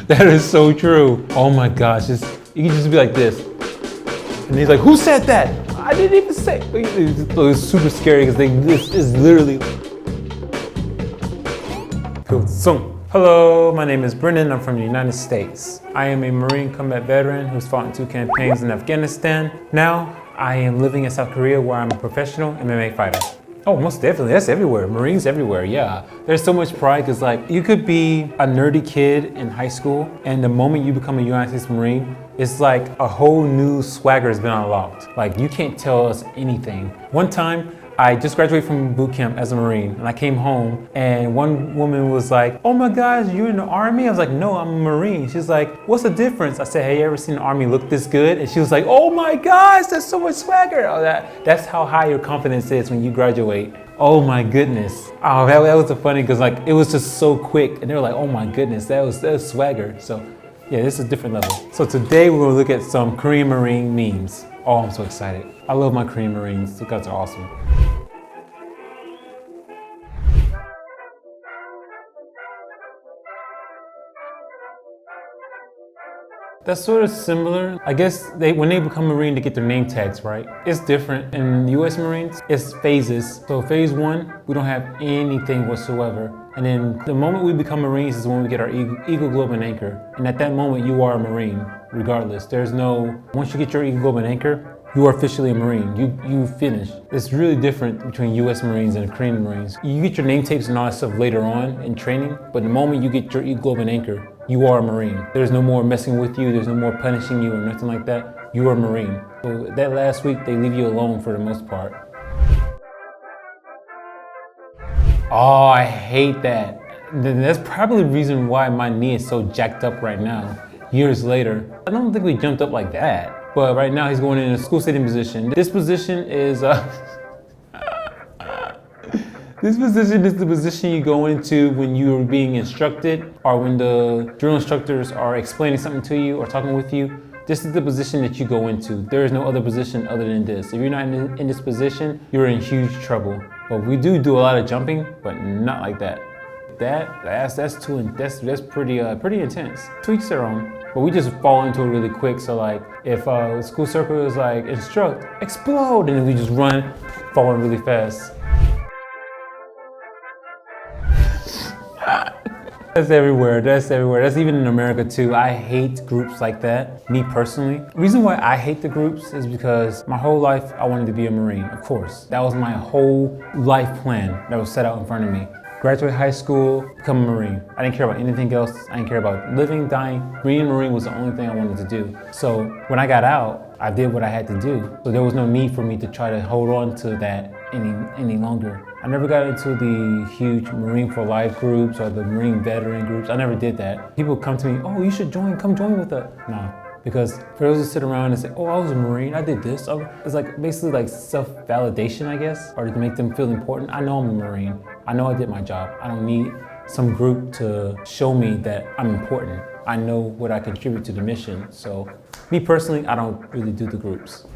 That is so true. Oh my gosh, you can just be like this. And he's like, who said that? I didn't even say. It was super scary because this is literally. Hello, my name is Brendan. I'm from the United States. I am a Marine combat veteran who's fought in 2 campaigns in Afghanistan. Now, I am living in South Korea where I'm a professional MMA fighter. Oh, most definitely, that's everywhere. Marines everywhere, yeah. There's so much pride because like, you could be a nerdy kid in high school and the moment you become a United States Marine, it's like a whole new swagger has been unlocked. Like you can't tell us anything. One time, I just graduated from boot camp as a Marine and I came home and one woman was like, oh my gosh, you're in the Army? I was like, no, I'm a Marine. She's like, what's the difference? I said, hey, you ever seen the Army look this good? And she was like, oh my gosh, that's so much swagger. Oh, that's how high your confidence is when you graduate. Oh my goodness. Oh, that was so funny because like, it was just so quick and they were like, oh my goodness, that was swagger. So yeah, this is a different level. So today we're gonna look at some Korean Marine memes. Oh, I'm so excited. I love my Korean Marines. Those guys are awesome. That's sort of similar. I guess when they become Marine, they get their name tags, right? It's different. In US Marines, it's phases. So phase 1, we don't have anything whatsoever. And then the moment we become Marines is when we get our Eagle Globe and Anchor. And at that moment, you are a Marine, regardless. Once you get your Eagle Globe and Anchor, you are officially a Marine. You finish. It's really different between US Marines and Korean Marines. You get your name tapes and all that stuff later on in training, but the moment you get your Eagle Globe and Anchor, you are a Marine. There's no more messing with you, there's no more punishing you or nothing like that. You are a Marine. So that last week, they leave you alone for the most part. Oh, I hate that. That's probably the reason why my knee is so jacked up right now, years later. I don't think we jumped up like that. But right now he's going in a school sitting position. This position is this position is the position you go into when you're being instructed or when the drill instructors are explaining something to you or talking with you. This is the position that you go into. There is no other position other than this. If you're not in this position, you're in huge trouble. But we do a lot of jumping, but not like that. That's pretty intense. To each their own. But we just fall into it really quick. So like, if school circle is like, instruct, explode, and then we just run, falling really fast. That's everywhere, that's even in America too. I hate groups like that, me personally. The reason why I hate the groups is because my whole life I wanted to be a Marine, of course. That was my whole life plan that was set out in front of me. Graduate high school, become a Marine. I didn't care about anything else. I didn't care about living, dying. Being a Marine was the only thing I wanted to do. So when I got out, I did what I had to do. So there was no need for me to try to hold on to that any longer. I never got into the huge Marine for Life groups or the Marine veteran groups. I never did that. People come to me, oh, you should come join with us. No. Because for those who sit around and say, oh, I was a Marine, I did this. It's like basically like self-validation, I guess, or to make them feel important. I know I'm a Marine. I know I did my job. I don't need some group to show me that I'm important. I know what I contribute to the mission. So me personally, I don't really do the groups.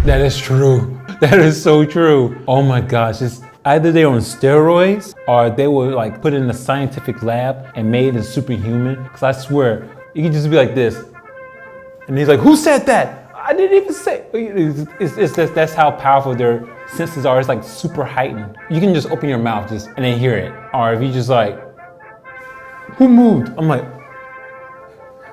That is true. That is so true. Oh my gosh, it's either they're on steroids or they were like put in a scientific lab and made as superhuman. Cause I swear, you can just be like this. And he's like, who said that? I didn't even say. That's how powerful their senses are. It's like super heightened. You can just open your mouth and then hear it. Or if you just like, who moved? I'm like,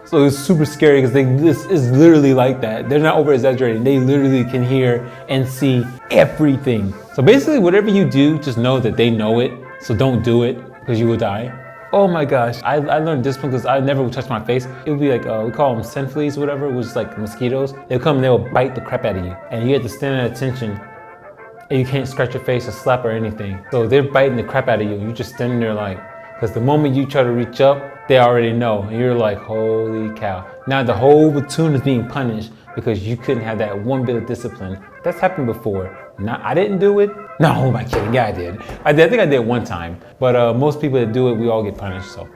so it's super scary because this is literally like that. They're not over exaggerating. They literally can hear and see everything. So basically whatever you do, just know that they know it. So don't do it because you will die. Oh my gosh, I learned discipline because I never would touch my face. It would be like, we call them scent fleas or whatever, which is like mosquitoes. They'll come and they'll bite the crap out of you. And you have to stand at attention and you can't scratch your face or slap or anything. So they're biting the crap out of you. You just standing there like, because the moment you try to reach up, they already know. And you're like, holy cow. Now the whole platoon is being punished because you couldn't have that one bit of discipline. That's happened before. Now, I didn't do it. No, who am I kidding? Yeah, I did. I think I did one time. But most people that do it, we all get punished, so.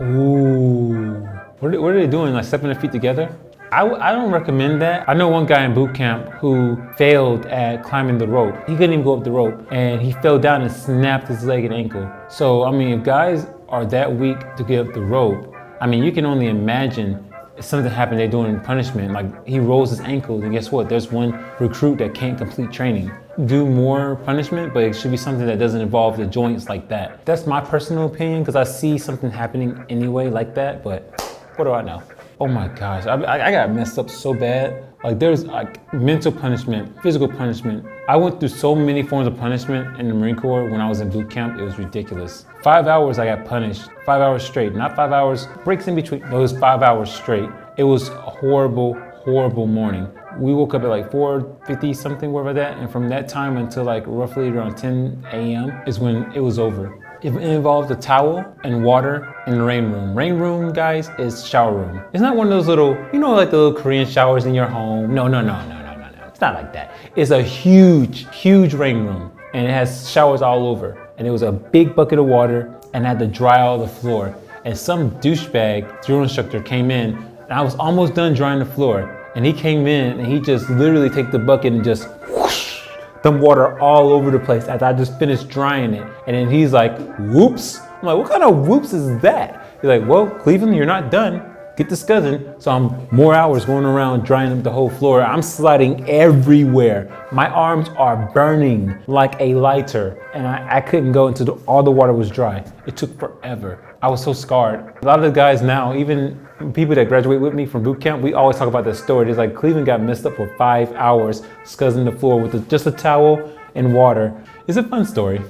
Ooh. What are they doing? Like stepping their feet together? I don't recommend that. I know one guy in boot camp who failed at climbing the rope. He couldn't even go up the rope, and he fell down and snapped his leg and ankle. So, I mean, if guys are that weak to get up the rope, I mean, you can only imagine if something happened they're doing punishment. Like, he rolls his ankle, and guess what? There's one recruit that can't complete training. Do more punishment, but it should be something that doesn't involve the joints like that. That's my personal opinion, because I see something happening anyway like that, but what do I know? Oh my gosh, I got messed up so bad. Like, there's like mental punishment, physical punishment. I went through so many forms of punishment in the Marine Corps when I was in boot camp. It was ridiculous. 5 hours I got punished, 5 hours straight, not 5 hours, breaks in between. It was 5 hours straight. It was a horrible, horrible morning. We woke up at like 4:50 something, whatever that, and from that time until like roughly around 10 a.m. is when it was over. It involved a towel and water in the rain room. Rain room, guys, is shower room. It's not one of those little, you know, like the little Korean showers in your home. No. It's not like that. It's a huge, huge rain room, and it has showers all over. And it was a big bucket of water, and I had to dry all the floor. And some douchebag drill instructor came in, and I was almost done drying the floor. And he came in, and he just literally take the bucket and just whoosh, dump water all over the place as I just finished drying it. And then he's like, whoops. I'm like, what kind of whoops is that? He's like, well, Cleveland, you're not done. Get the scuzzing. So I'm more hours going around drying up the whole floor. I'm sliding everywhere. My arms are burning like a lighter. And I couldn't go until all the water was dry. It took forever. I was so scarred. A lot of the guys now, even people that graduate with me from boot camp, we always talk about that story. It's like Cleveland got messed up for 5 hours, scuzzing the floor with just a towel and water. It's a fun story.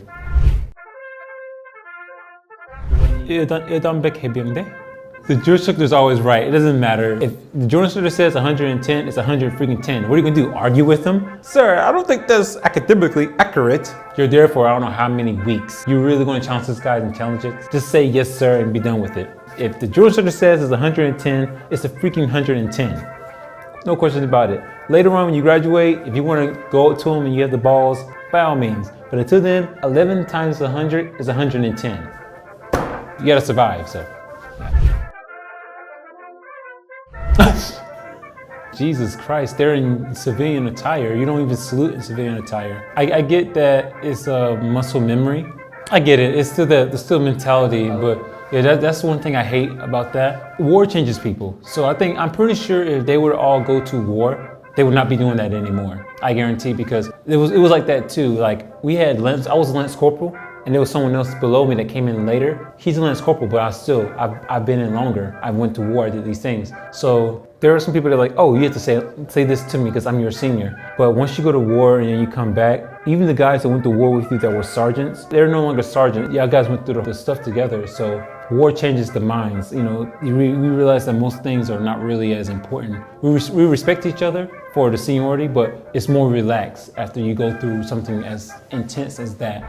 The drill instructor is always right. It doesn't matter. If the drill instructor says 110, it's 100 freaking 10. What are you gonna do? Argue with them? Sir, I don't think that's academically accurate. You're there for I don't know how many weeks. You're really gonna challenge this guy's intelligence? Just say yes, sir, and be done with it. If the drill instructor says it's 110, it's a freaking 110. No questions about it. Later on when you graduate, if you wanna go up to him and you have the balls, by all means. But until then, 11 times 100 is 110. You gotta survive, so. Jesus Christ, they're in civilian attire. You don't even salute in civilian attire. I get that it's a muscle memory. I get it, it's still mentality, but yeah, that's one thing I hate about that. War changes people. So I'm pretty sure if they would all go to war, they would not be doing that anymore. I guarantee, because it was like that too. Like, we had I was a Lance Corporal, and there was someone else below me that came in later. He's a Lance Corporal, but I've been in longer. I went to war, I did these things. So there are some people that are like, oh, you have to say this to me because I'm your senior. But once you go to war and then you come back, even the guys that went to war with you that were sergeants, they're no longer sergeants. Yeah, guys went through the stuff together. So war changes the minds. You know, we realize that most things are not really as important. We respect each other for the seniority, but it's more relaxed after you go through something as intense as that.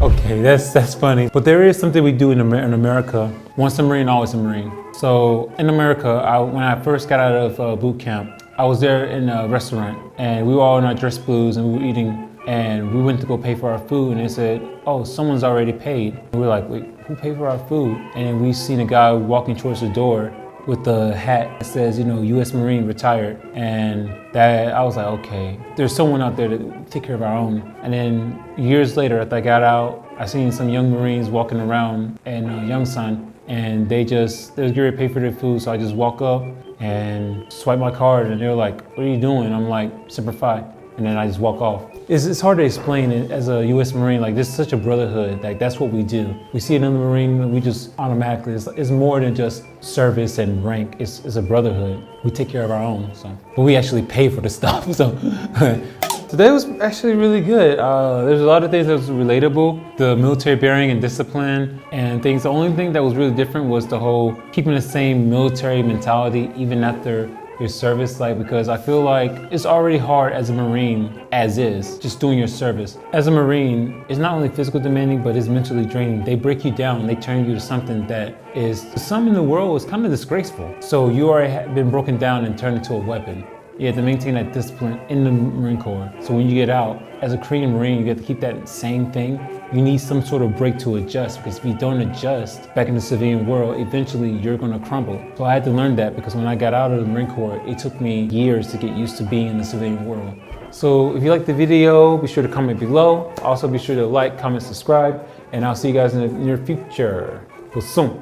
Okay, that's funny. But there is something we do in America. Once a Marine, always a Marine. So in America, when I first got out of boot camp, I was there in a restaurant, and we were all in our dress blues, and we were eating, and we went to go pay for our food, and they said, oh, someone's already paid. And we were like, wait, who paid for our food? And we seen a guy walking towards the door with the hat that says, you know, U.S. Marine retired. And that, I was like, okay, there's someone out there to take care of our own. And then years later, after I got out, I seen some young Marines walking around in Yongsan, and they were getting ready to pay for their food. So I just walk up and swipe my card, and they were like, what are you doing? I'm like, Semper Fi. And then I just walk off. It's hard to explain it as a U.S. Marine. Like, this is such a brotherhood. Like, that's what we do. We see another Marine, we just automatically, it's more than just service and rank. It's a brotherhood. We take care of our own, so. But we actually pay for the stuff, so. Today was actually really good. There's a lot of things that was relatable. The military bearing and discipline and things. The only thing that was really different was the whole keeping the same military mentality even after your service, like, because I feel like it's already hard as a Marine as is, just doing your service. As a Marine, it's not only physical demanding, but it's mentally draining. They break you down, they turn you to something that is, to some in the world, is kind of disgraceful. So you already have been broken down and turned into a weapon. You have to maintain that discipline in the Marine Corps. So when you get out, as a Korean Marine, you have to keep that same thing. You need some sort of break to adjust, because if you don't adjust back in the civilian world, eventually you're gonna crumble. So I had to learn that, because when I got out of the Marine Corps, it took me years to get used to being in the civilian world. So if you liked the video, be sure to comment below. Also be sure to like, comment, subscribe, and I'll see you guys in the near future. Soon.